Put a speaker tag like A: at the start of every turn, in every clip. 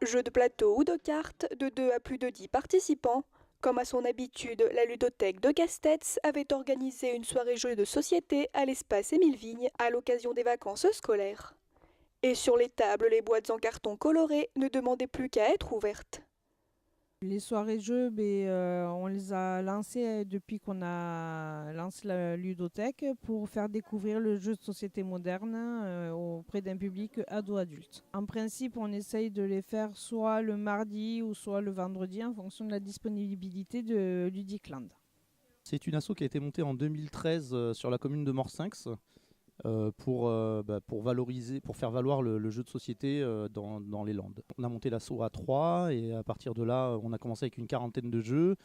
A: Jeux de plateau ou de cartes, de 2 à plus de 10 participants. Comme à son habitude, la ludothèque de Castets avait organisé une soirée jeux de société à l'espace Émile Vigne à l'occasion des vacances scolaires. Et sur les tables, les boîtes en carton coloré ne demandaient plus qu'à être ouvertes.
B: Les soirées jeux, on les a lancées depuis qu'on a lancé la ludothèque pour faire découvrir le jeu de société moderne auprès d'un public ado-adulte. En principe, on essaye de les faire soit le mardi ou soit le vendredi en fonction de la disponibilité de Ludicland.
C: C'est une asso qui a été montée en 2013 sur la commune de Morsinx pour valoriser, pour faire valoir le jeu de société dans les Landes. On a monté l'asso à 3 et à partir de là, on a commencé avec une quarantaine de jeux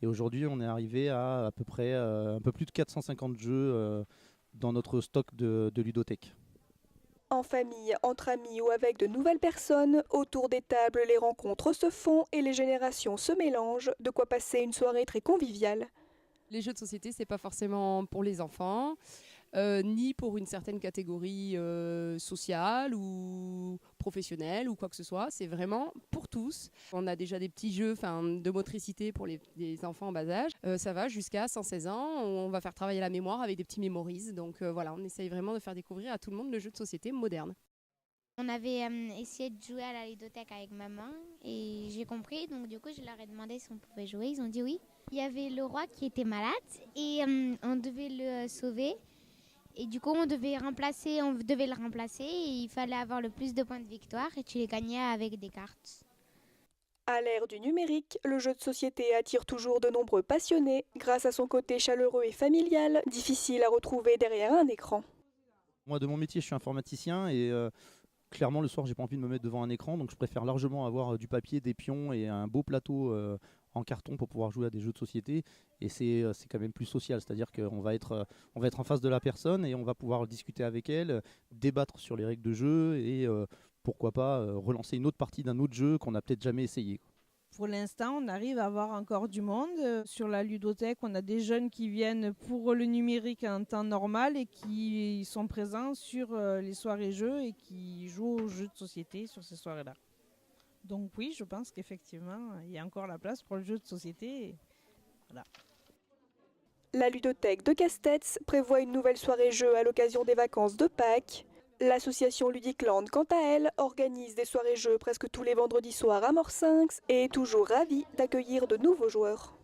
C: et aujourd'hui, on est arrivé à peu près un peu plus de 450 jeux dans notre stock de ludothèque.
A: En famille, entre amis ou avec de nouvelles personnes, autour des tables, les rencontres se font et les générations se mélangent, de quoi passer une soirée très conviviale.
D: Les jeux de société, c'est pas forcément pour les enfants, ni pour une certaine catégorie sociale ou professionnelle ou quoi que ce soit. C'est vraiment pour tous. On a déjà des petits jeux de motricité pour les enfants en bas âge. Ça va jusqu'à 116 ans. On va faire travailler la mémoire avec des petits mémories. Donc voilà, on essaye vraiment de faire découvrir à tout le monde le jeu de société moderne.
E: On avait essayé de jouer à la ludothèque avec maman et j'ai compris, donc du coup je leur ai demandé si on pouvait jouer, ils ont dit oui. Il y avait le roi qui était malade et on devait le sauver et du coup on devait le remplacer et il fallait avoir le plus de points de victoire et tu les gagnais avec des cartes.
A: À l'ère du numérique, le jeu de société attire toujours de nombreux passionnés grâce à son côté chaleureux et familial, difficile à retrouver derrière un écran.
C: Moi, de mon métier, je suis informaticien et clairement, le soir, j'ai pas envie de me mettre devant un écran, donc je préfère largement avoir du papier, des pions et un beau plateau en carton pour pouvoir jouer à des jeux de société. Et c'est quand même plus social, c'est-à-dire qu'on va on va être en face de la personne et on va pouvoir discuter avec elle, débattre sur les règles de jeu et pourquoi pas relancer une autre partie d'un autre jeu qu'on n'a peut-être jamais essayé.
B: Pour l'instant, on arrive à avoir encore du monde. Sur la ludothèque, on a des jeunes qui viennent pour le numérique en temps normal et qui sont présents sur les soirées jeux et qui jouent aux jeux de société sur ces soirées-là. Donc oui, je pense qu'effectivement, il y a encore la place pour le jeu de société. Voilà.
A: La ludothèque de Castets prévoit une nouvelle soirée jeu à l'occasion des vacances de Pâques. L'association Ludicland, quant à elle, organise des soirées jeux presque tous les vendredis soirs à Morsinx et est toujours ravie d'accueillir de nouveaux joueurs.